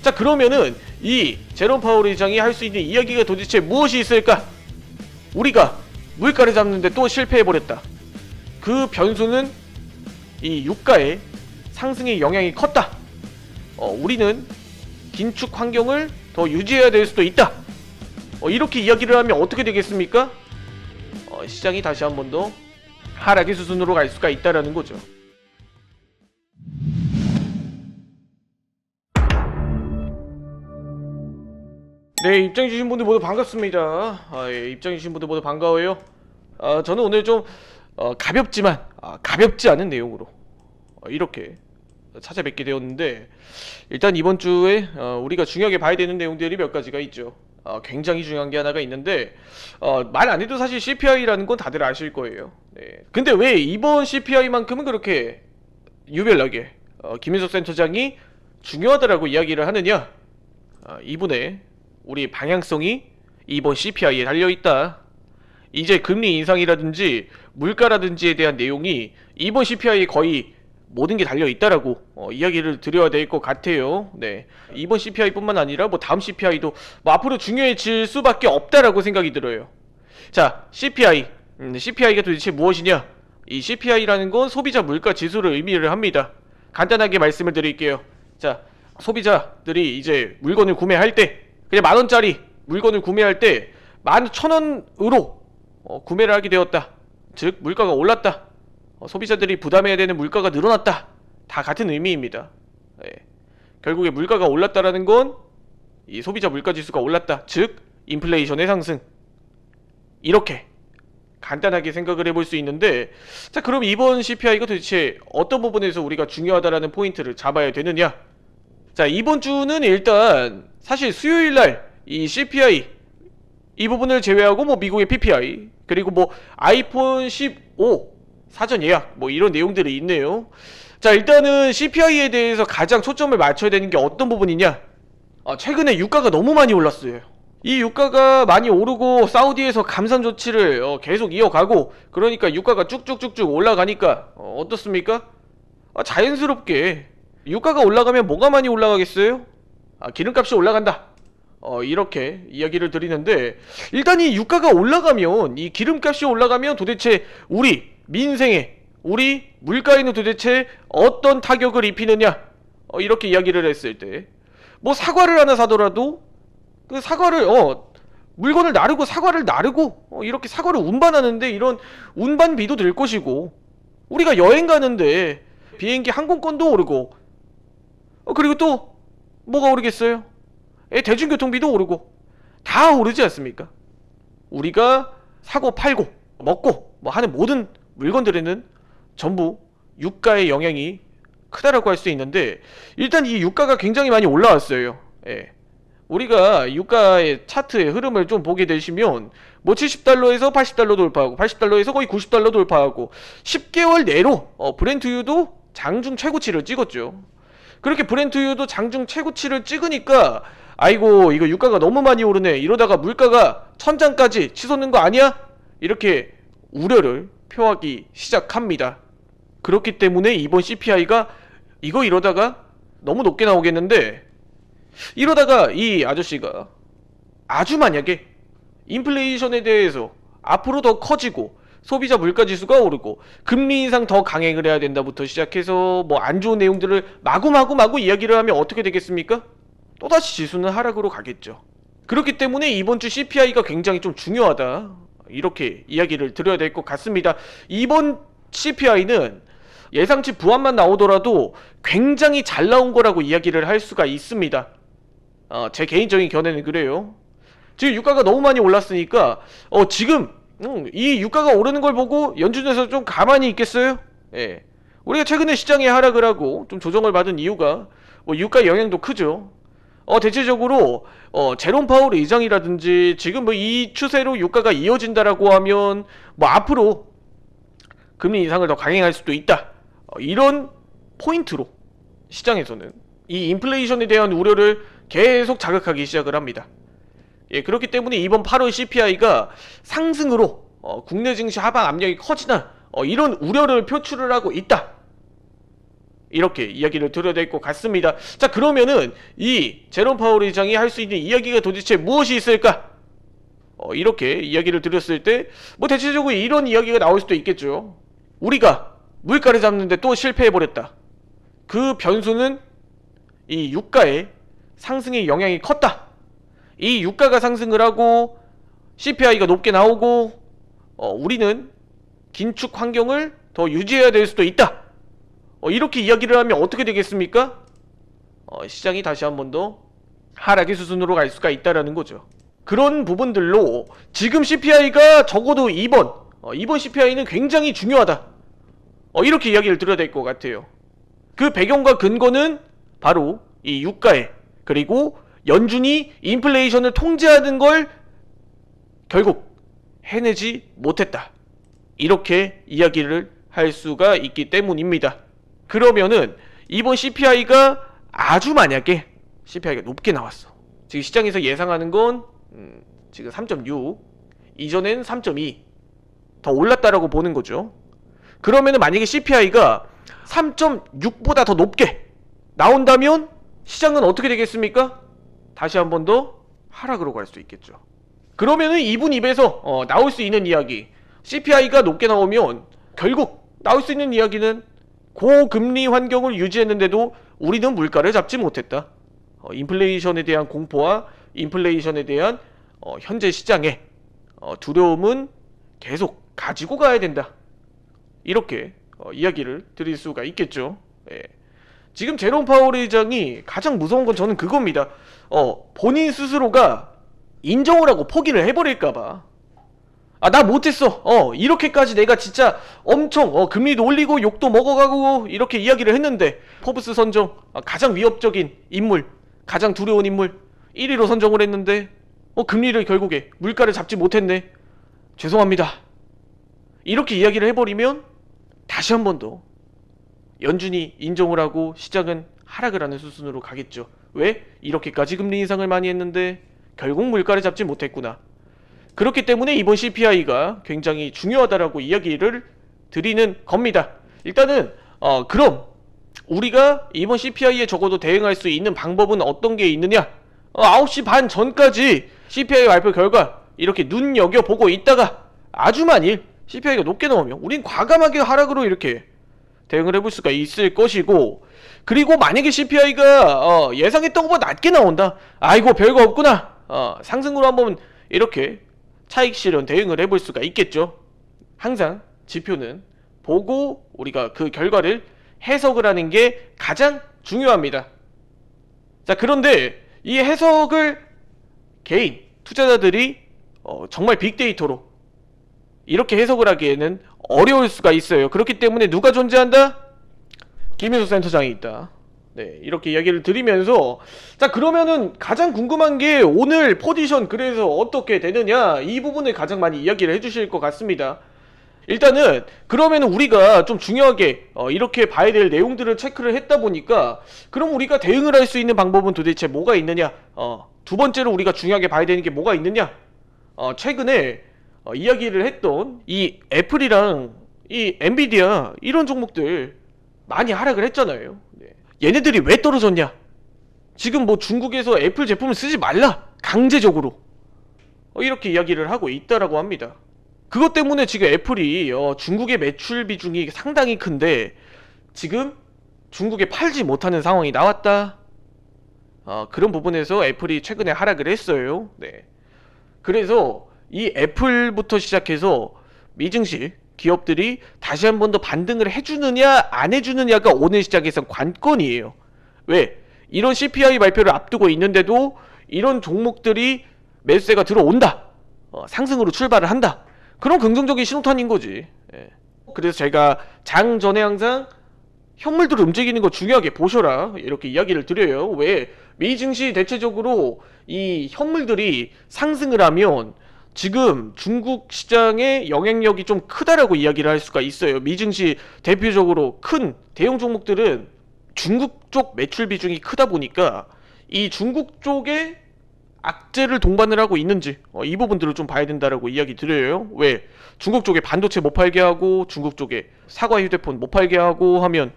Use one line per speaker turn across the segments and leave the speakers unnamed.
자, 그러면은 이 제롬 파월 의장이 할 수 있는 이야기가 도대체 무엇이 있을까? 우리가 물가를 잡는데 또 실패해버렸다. 그 변수는 이 유가의 상승의 영향이 컸다. 우리는 긴축 환경을 더 유지해야 될 수도 있다. 이렇게 이야기를 하면 어떻게 되겠습니까? 시장이 다시 한 번 더 하락의 수순으로 갈 수가 있다라는 거죠. 네, 입장해주신 분들 모두 반갑습니다. 예, 입장해주신 분들 모두 반가워요. 저는 오늘 좀 가볍지만 가볍지 않은 내용으로 이렇게 찾아뵙게 되었는데, 일단 이번 주에 우리가 중요하게 봐야 되는 내용들이 몇 가지가 있죠. 굉장히 중요한 게 하나가 있는데, 말 안 해도 사실 CPI라는 건 다들 아실 거예요. 네. 근데 왜 이번 CPI만큼은 그렇게 유별나게 김윤석 센터장이 중요하다라고 이야기를 하느냐? 이분의 우리 방향성이 이번 CPI에 달려있다. 이제 금리 인상이라든지 물가라든지에 대한 내용이 이번 CPI에 거의 모든 게 달려있다라고 이야기를 드려야 될 것 같아요. 네, 이번 CPI뿐만 아니라 뭐 다음 CPI도 뭐 앞으로 중요해질 수밖에 없다라고 생각이 들어요. 자, CPI. CPI가 도대체 무엇이냐? 이 CPI라는 건 소비자 물가 지수를 의미를 합니다. 간단하게 말씀을 드릴게요. 자, 소비자들이 이제 물건을 구매할 때, 그냥 10,000원짜리 물건을 구매할 때 11,000원으로 구매를 하게 되었다. 즉 물가가 올랐다. 소비자들이 부담해야 되는 물가가 늘어났다. 다 같은 의미입니다. 예. 결국에 물가가 올랐다라는 건 이 소비자 물가 지수가 올랐다. 즉 인플레이션의 상승. 이렇게 간단하게 생각을 해볼 수 있는데, 자, 그럼 이번 CPI가 도대체 어떤 부분에서 우리가 중요하다라는 포인트를 잡아야 되느냐? 자, 이번 주는 일단 사실 수요일날 이 CPI 이 부분을 제외하고 뭐 미국의 PPI, 그리고 뭐 아이폰 15 사전 예약 뭐 이런 내용들이 있네요. 자, 일단은 CPI에 대해서 가장 초점을 맞춰야 되는 게 어떤 부분이냐? 최근에 유가가 너무 많이 올랐어요. 이 유가가 많이 오르고 사우디에서 감산 조치를 계속 이어가고, 그러니까 유가가 쭉쭉쭉쭉 올라가니까 어떻습니까? 자연스럽게 유가가 올라가면 뭐가 많이 올라가겠어요? 기름값이 올라간다. 이렇게 이야기를 드리는데, 일단 이 유가가 올라가면, 이 기름값이 올라가면 도대체 우리 민생에, 우리 물가에는 도대체 어떤 타격을 입히느냐? 이렇게 이야기를 했을 때, 뭐 사과를 하나 사더라도 그 사과를 물건을 나르고 사과를 나르고 이렇게 사과를 운반하는데 이런 운반비도 들 것이고, 우리가 여행 가는데 비행기 항공권도 오르고, 그리고 또 뭐가 오르겠어요? 대중교통비도 오르고 다 오르지 않습니까? 우리가 사고 팔고 먹고 뭐 하는 모든 물건들에는 전부 유가의 영향이 크다라고 할 수 있는데, 일단 이 유가가 굉장히 많이 올라왔어요. 예. 우리가 유가의 차트의 흐름을 좀 보게 되시면 뭐 70달러에서 80달러 돌파하고 80달러에서 거의 90달러 돌파하고 10개월 내로 브렌트유도 장중 최고치를 찍었죠. 그렇게 브렌트유도 장중 최고치를 찍으니까 아이고 이거 유가가 너무 많이 오르네, 이러다가 물가가 천장까지 치솟는 거 아니야? 이렇게 우려를 표하기 시작합니다. 그렇기 때문에 이번 CPI가 이러다가 너무 높게 나오겠는데, 이러다가 이 아저씨가 아주 만약에 인플레이션에 대해서 앞으로 더 커지고 소비자 물가지수가 오르고 금리 인상 더 강행을 해야 된다부터 시작해서 뭐 안 좋은 내용들을 마구 이야기를 하면 어떻게 되겠습니까? 또다시 지수는 하락으로 가겠죠. 그렇기 때문에 이번 주 CPI가 굉장히 좀 중요하다, 이렇게 이야기를 드려야 될 것 같습니다. 이번 CPI는 예상치 부합만 나오더라도 굉장히 잘 나온 거라고 이야기를 할 수가 있습니다. 제 개인적인 견해는 그래요. 지금 유가가 너무 많이 올랐으니까 지금 이 유가가 오르는 걸 보고 연준에서 좀 가만히 있겠어요? 예. 우리가 최근에 시장에 하락을 하고 좀 조정을 받은 이유가 뭐 유가 영향도 크죠. 대체적으로 제롬 파월 의장이라든지 지금 뭐 이 추세로 유가가 이어진다라고 하면 뭐 앞으로 금리 인상을 더 강행할 수도 있다, 이런 포인트로 시장에서는 이 인플레이션에 대한 우려를 계속 자극하기 시작을 합니다. 예, 그렇기 때문에 이번 8월 CPI가 상승으로 국내 증시 하방 압력이 커지나 이런 우려를 표출을 하고 있다. 이렇게 이야기를 드려야 될 것 같습니다. 자, 그러면은 이 제롬 파월 의장이 할 수 있는 이야기가 도대체 무엇이 있을까? 이렇게 이야기를 드렸을 때 뭐 대체적으로 이런 이야기가 나올 수도 있겠죠. 우리가 물가를 잡는데 또 실패해버렸다. 그 변수는 이 유가의 상승의 영향이 컸다. 이 유가가 상승을 하고 CPI가 높게 나오고 우리는 긴축 환경을 더 유지해야 될 수도 있다. 이렇게 이야기를 하면 어떻게 되겠습니까? 시장이 다시 한 번 더 하락의 수순으로 갈 수가 있다라는 거죠. 그런 부분들로 지금 CPI가 적어도 이번 CPI는 굉장히 중요하다. 이렇게 이야기를 드려야 될 것 같아요. 그 배경과 근거는 바로 이 유가에, 그리고 연준이 인플레이션을 통제하는 걸 결국 해내지 못했다. 이렇게 이야기를 할 수가 있기 때문입니다. 그러면은 이번 CPI가 아주 만약에 CPI가 높게 나왔어. 지금 시장에서 예상하는 건 지금 3.6, 이전엔 3.2 더 올랐다라고 보는 거죠. 그러면은 만약에 CPI가 3.6보다 더 높게 나온다면 시장은 어떻게 되겠습니까? 다시 한 번 더 하락으로 갈 수 있겠죠. 그러면은 이분 입에서 나올 수 있는 이야기, CPI가 높게 나오면 결국 나올 수 있는 이야기는 고금리 환경을 유지했는데도 우리는 물가를 잡지 못했다. 인플레이션에 대한 공포와 인플레이션에 대한 현재 시장의 두려움은 계속 가지고 가야 된다. 이렇게 이야기를 드릴 수가 있겠죠. 예. 지금 제롬 파월 의장이 가장 무서운 건 저는 그겁니다. 본인 스스로가 인정을 하고 포기를 해버릴까봐. 나 못했어. 이렇게까지 내가 진짜 엄청 금리도 올리고 욕도 먹어가고 이렇게 이야기를 했는데 포브스 선정 가장 위협적인 인물, 가장 두려운 인물 1위로 선정을 했는데 금리를 결국에 물가를 잡지 못했네. 죄송합니다. 이렇게 이야기를 해버리면 다시 한 번 더 연준이 인정을 하고 시장은 하락을 하는 수순으로 가겠죠. 왜? 이렇게까지 금리 인상을 많이 했는데 결국 물가를 잡지 못했구나. 그렇기 때문에 이번 CPI가 굉장히 중요하다라고 이야기를 드리는 겁니다. 일단은 그럼 우리가 이번 CPI에 적어도 대응할 수 있는 방법은 어떤 게 있느냐? 9시 반 전까지 CPI 발표 결과 이렇게 눈여겨보고 있다가 아주 만일 CPI가 높게 나오면 우린 과감하게 하락으로 이렇게 대응을 해볼 수가 있을 것이고, 그리고 만약에 CPI가 예상했던 것보다 낮게 나온다. 아이고 별거 없구나. 상승으로 한번 이렇게 차익 실현 대응을 해볼 수가 있겠죠. 항상 지표는 보고 우리가 그 결과를 해석을 하는 게 가장 중요합니다. 자, 그런데 이 해석을 개인 투자자들이 정말 빅데이터로 이렇게 해석을 하기에는 어려울 수가 있어요. 그렇기 때문에 누가 존재한다? 김인수 센터장이 있다. 네, 이렇게 이야기를 드리면서, 자, 그러면은 가장 궁금한 게 오늘 포지션 그래서 어떻게 되느냐, 이 부분을 가장 많이 이야기를 해주실 것 같습니다. 일단은 그러면 우리가 좀 중요하게 이렇게 봐야 될 내용들을 체크를 했다 보니까, 그럼 우리가 대응을 할 수 있는 방법은 도대체 뭐가 있느냐, 두 번째로 우리가 중요하게 봐야 되는 게 뭐가 있느냐, 최근에 이야기를 했던 이 애플이랑 이 엔비디아 이런 종목들 많이 하락을 했잖아요. 네. 얘네들이 왜 떨어졌냐? 지금 뭐 중국에서 애플 제품을 쓰지 말라, 강제적으로 이렇게 이야기를 하고 있다라고 합니다. 그것 때문에 지금 애플이 중국의 매출 비중이 상당히 큰데 지금 중국에 팔지 못하는 상황이 나왔다. 그런 부분에서 애플이 최근에 하락을 했어요. 네. 그래서 이 애플부터 시작해서 미증시 기업들이 다시 한 번 더 반등을 해주느냐 안 해주느냐가 오늘 시장에선 관건이에요. 왜? 이런 CPI 발표를 앞두고 있는데도 이런 종목들이 매수세가 들어온다, 상승으로 출발을 한다, 그런 긍정적인 신호탄인 거지. 예. 그래서 제가 장 전에 항상 현물들 움직이는 거 중요하게 보셔라 이렇게 이야기를 드려요. 왜? 미증시 대체적으로 이 현물들이 상승을 하면 지금 중국 시장의 영향력이 좀 크다라고 이야기를 할 수가 있어요. 미증시 대표적으로 큰 대형 종목들은 중국 쪽 매출 비중이 크다 보니까 이 중국 쪽에 악재를 동반을 하고 있는지 이 부분들을 좀 봐야 된다라고 이야기 드려요. 왜? 중국 쪽에 반도체 못 팔게 하고 중국 쪽에 사과 휴대폰 못 팔게 하고 하면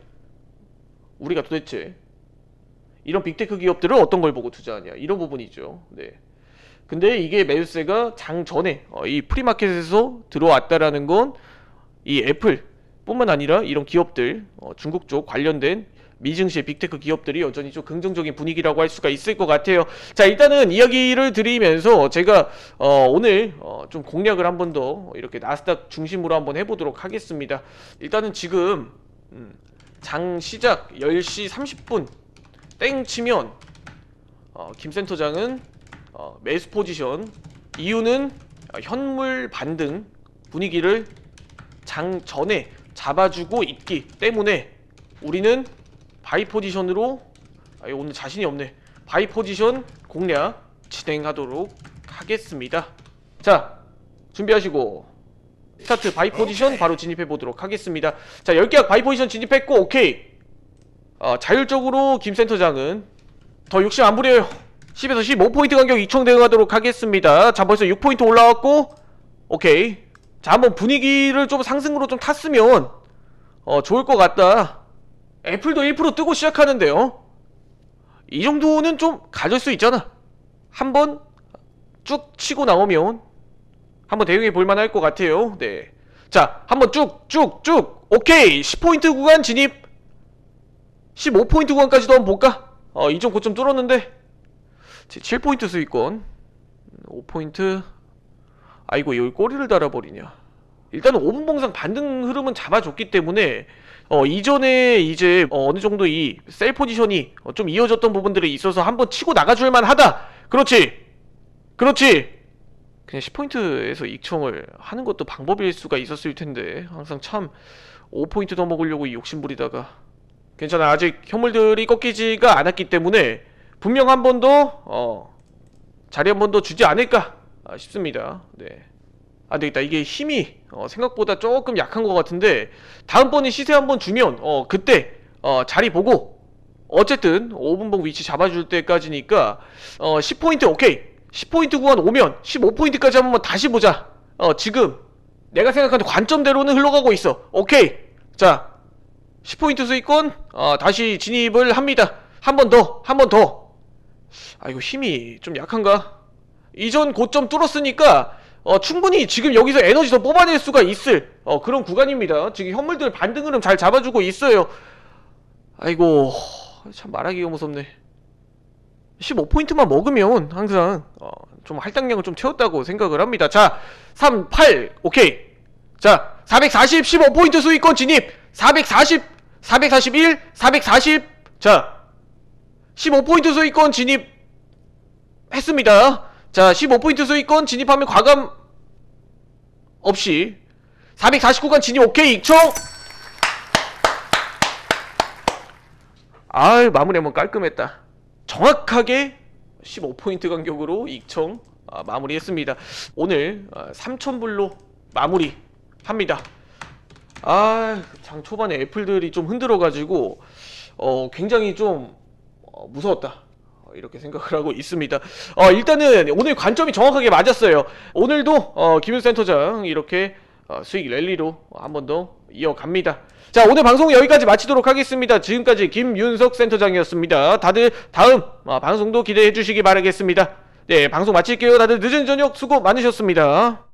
우리가 도대체 이런 빅테크 기업들을 어떤 걸 보고 투자하냐, 이런 부분이죠. 네. 근데 이게 매수세가 장 전에 이 프리마켓에서 들어왔다라는 건 이 애플 뿐만 아니라 이런 기업들, 중국 쪽 관련된 미증시의 빅테크 기업들이 여전히 좀 긍정적인 분위기라고 할 수가 있을 것 같아요. 자, 일단은 이야기를 드리면서 제가 오늘 좀 공략을 한 번 더 이렇게 나스닥 중심으로 한번 해보도록 하겠습니다. 일단은 지금 장 시작 10시 30분 땡 치면 김 센터장은 매수 포지션, 이유는 현물 반등 분위기를 장 전에 잡아주고 있기 때문에 우리는 바이 포지션으로, 오늘 자신이 없네, 바이 포지션 공략 진행하도록 하겠습니다. 자, 준비하시고 스타트. 바이 포지션 바로 진입해 보도록 하겠습니다. 자, 10계약 바이 포지션 진입했고 오케이. 자율적으로 김 센터장은 더 욕심 안 부려요. 10에서 15포인트 간격 2청 대응하도록 하겠습니다. 자, 벌써 6포인트 올라왔고 오케이. 자, 한번 분위기를 좀 상승으로 좀 탔으면 좋을 것 같다. 애플도 1% 뜨고 시작하는데요, 이 정도는 좀 가질 수 있잖아. 한번 쭉 치고 나오면 한번 대응해 볼만 할 것 같아요. 네. 자, 한번 쭉쭉쭉 오케이. 10포인트 구간 진입. 15포인트 구간까지도 한번 볼까? 이전 고점 뚫었는데 7포인트 수익권, 5포인트. 아이고, 여기 꼬리를 달아버리냐. 일단은 5분 봉상 반등 흐름은 잡아줬기 때문에 이전에 이제 어느 정도 이 셀 포지션이 좀 이어졌던 부분들이 있어서 한번 치고 나가줄만 하다. 그렇지 그렇지. 그냥 10포인트에서 익청을 하는 것도 방법일 수가 있었을 텐데 항상 참 5포인트 더 먹으려고 욕심 부리다가. 괜찮아, 아직 현물들이 꺾이지가 않았기 때문에 분명 한 번 더 자리 한 번 더 주지 않을까 싶습니다. 네. 안되겠다. 이게 힘이 생각보다 조금 약한 것 같은데 다음번에 시세 한번 주면 그때 자리 보고 어쨌든 5분봉 위치 잡아줄 때까지니까 10포인트 오케이. 10포인트 구간 오면 15포인트까지 한번 다시 보자. 지금 내가 생각하는 관점대로는 흘러가고 있어. 오케이. 자, 10포인트 수익권 다시 진입을 합니다. 한 번 더. 이거 힘이 좀 약한가? 이전 고점 뚫었으니까 충분히 지금 여기서 에너지 더 뽑아낼 수가 있을 그런 구간입니다. 지금 현물들 반등 흐름 잘 잡아주고 있어요. 아이고, 참 말하기가 무섭네. 15포인트만 먹으면 항상 좀 할당량을 좀 채웠다고 생각을 합니다. 자, 3, 8 오케이. 자, 440 15포인트 수익권 진입. 440 441 440. 자, 15포인트 수익권 진입 했습니다. 자, 15포인트 수익권 진입하면 과감 없이 449간 진입 오케이. 익청. 마무리 한번 깔끔했다. 정확하게 15포인트 간격으로 익청 마무리했습니다. 오늘 3,000불로 마무리합니다. 장 초반에 애플들이 좀 흔들어가지고 굉장히 좀 무서웠다, 이렇게 생각을 하고 있습니다. 일단은 오늘 관점이 정확하게 맞았어요. 오늘도 김윤 센터장 이렇게 수익 랠리로 한 번 더 이어갑니다. 자, 오늘 방송 여기까지 마치도록 하겠습니다. 지금까지 김윤석 센터장이었습니다. 다들 다음 방송도 기대해 주시기 바라겠습니다. 네, 방송 마칠게요. 다들 늦은 저녁 수고 많으셨습니다.